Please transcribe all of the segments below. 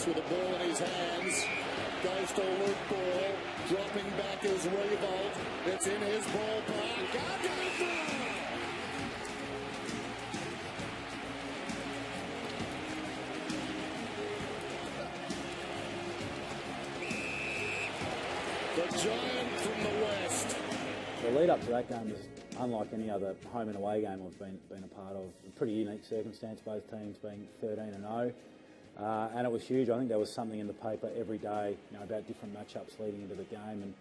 dangerous with the ball in his hands. Goes to loop ball. Dropping back is Revolt. It's in his ballpark. The giant from the west. The lead up to that game was unlike any other home and away game I've been a part of. A pretty unique circumstance, both teams being 13-0. And it was huge. I think there was something in the paper every day, about different matchups leading into the game.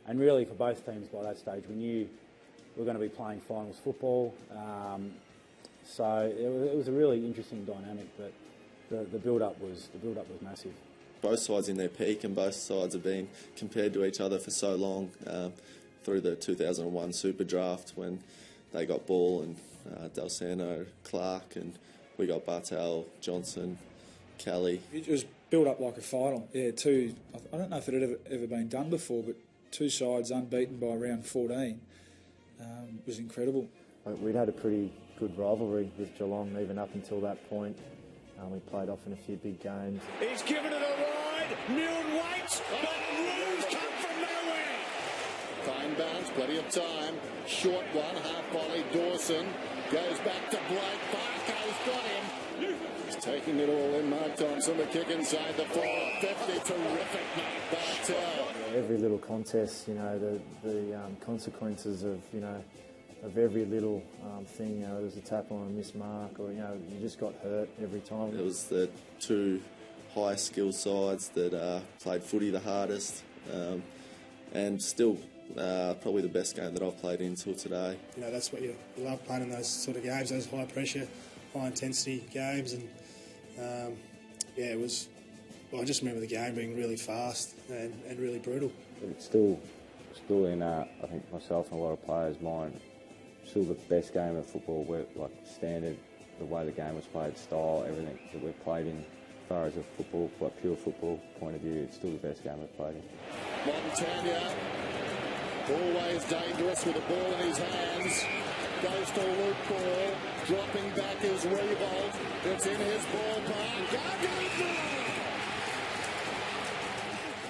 And really for both teams by that stage, we knew we were going to be playing finals football. So it was a really interesting dynamic, but the build-up was massive. Both sides in their peak, and both sides have been compared to each other for so long. Through the 2001 Super Draft when they got Ball and Dalsano, Clark, and we got Bartel, Johnson, Kelly. It was built up like a final. Yeah, I don't know if it had ever been done before, but two sides unbeaten by round 14 was incredible. We'd had a pretty good rivalry with Geelong even up until that point. We played off in a few big games. He's given it a ride. Milne waits, but Roos come from nowhere. Fine bounce, plenty of time. Short one, half volley. Dawson goes back to Blake. Barco's got him. He's taking it all in. Mark Thompson, the kick inside the 450. Terrific, Mark Bartel. Every little contest, the consequences of, of every little thing, there was a tackle on a missed mark, or, you just got hurt every time. It was the two high skill sides that played footy the hardest, and still probably the best game that I've played in until today. That's what you love, playing in those sort of games, those high pressure, high intensity games, and it was. Well, I just remember the game being really fast and really brutal. But it's still in, I think myself and a lot of players' mind, still the best game of football. We're like standard, the way the game was played, style, everything that we've played in. As far as a football, like pure football point of view, it's still the best game we've played in. Montagna, always dangerous with the ball in his hands. Goes to loop ball. Dropping back is Revolt. It's in his ballpark.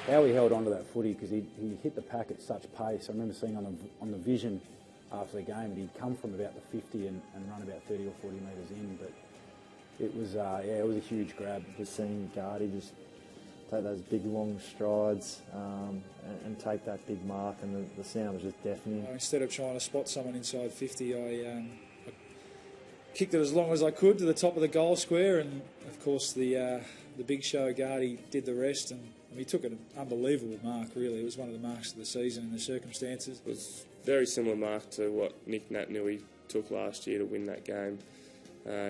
How he held onto that footy, because he hit the pack at such pace. I remember seeing on the vision after the game that he'd come from about the 50 and run about 30 or 40 metres in, but it was it was a huge grab. Just seeing Gardy just take those big long strides and take that big mark, and the sound was just deafening. Instead of trying to spot someone inside 50, I kicked it as long as I could to the top of the goal square, and of course the big show Gardy did the rest, and he took an unbelievable mark, really. It was one of the marks of the season in the circumstances. It was a very similar mark to what Nick Naitanui took last year to win that game.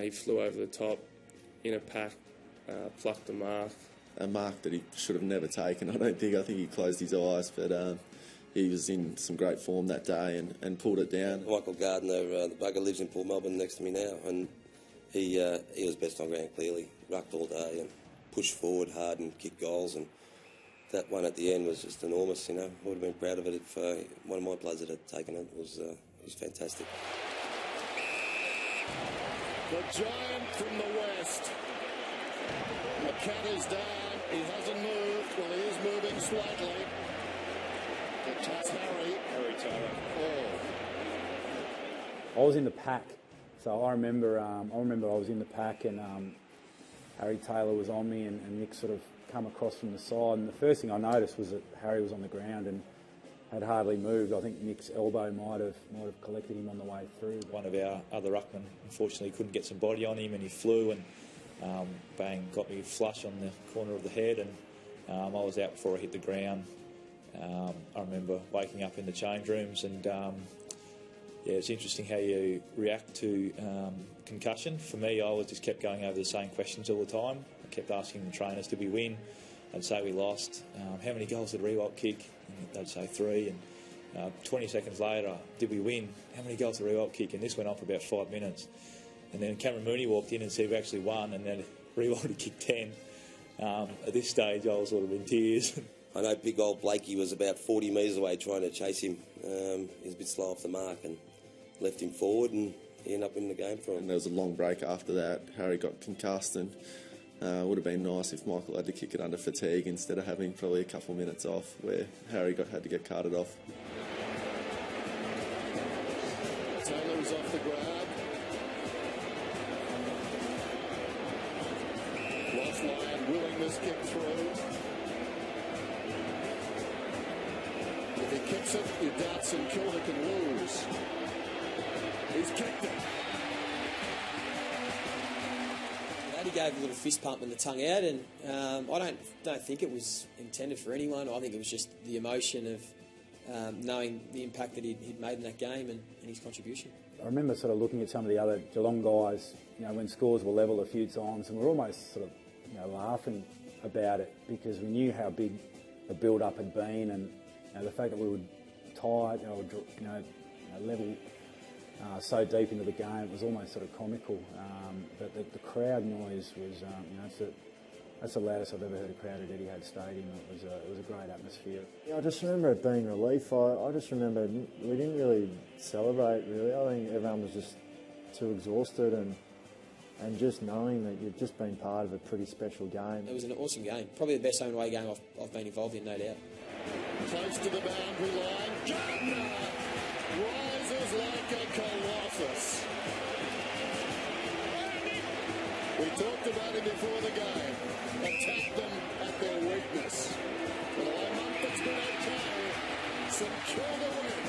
He flew over the top in a pack, plucked the mark. A mark that he should have never taken, I don't think. I think he closed his eyes, but he was in some great form that day and pulled it down. Michael Gardner, the bugger, lives in Port Melbourne next to me now, and he was best on ground, clearly. Rucked all day and pushed forward hard and kicked goals, and that one at the end was just enormous. I would have been proud of it if one of my players had taken it. It was fantastic. The giant from the west. The cat is down. He hasn't moved. Well, he is moving slightly. That's Harry Taylor. I was in the pack, so I remember I was in the pack, and Harry Taylor was on me, and Nick sort of come across from the side, and the first thing I noticed was that Harry was on the ground and had hardly moved. I think Nick's elbow might have collected him on the way through. One of our other ruckmen unfortunately couldn't get some body on him, and he flew and bang, got me flush on the corner of the head, and I was out before I hit the ground. I remember waking up in the change rooms, and it's interesting how you react to concussion. For me, I just kept going over the same questions all the time. I kept asking the trainers, did we win? I'd say we lost. How many goals did Rewalt kick? And they'd say 3. And 20 seconds later, did we win? How many goals did Rewalt kick? And this went on for about 5 minutes. And then Cameron Mooney walked in and said we actually won, and then Rewalt had kicked 10. At this stage, I was sort of in tears. I know big old Blakey was about 40 metres away trying to chase him. He was a bit slow off the mark and left him forward, and he ended up winning the game for him. And there was a long break after that. Harry got concussed, and Would have been nice if Michael had to kick it under fatigue instead of having probably a couple of minutes off where Harry had to get carted off. Taylor's off the grab. Laflayan willing this kick through. If he kicks it, he doubts and Kilda can lose. He's kicked it. He gave a little fist pump and the tongue out, and I don't think it was intended for anyone. I think it was just the emotion of knowing the impact that he'd made in that game and his contribution. I remember sort of looking at some of the other Geelong guys, when scores were level a few times, and we're almost sort of laughing about it because we knew how big the build-up had been, and the fact that we were tied, level so deep into the game, it was almost sort of comical. But the crowd noise was, that's the loudest I've ever heard a crowd at Etihad Stadium. It was a great atmosphere. Yeah, I just remember it being relief. I just remember we didn't really celebrate, really. I think everyone was just too exhausted and just knowing that you've just been part of a pretty special game. It was an awesome game. Probably the best home and away game I've been involved in, no doubt. Close to the boundary line. Gardner rises like a colossus. We talked about him before the game. Attack them at their weakness. For the 1 month it's been okay. St Kilda win.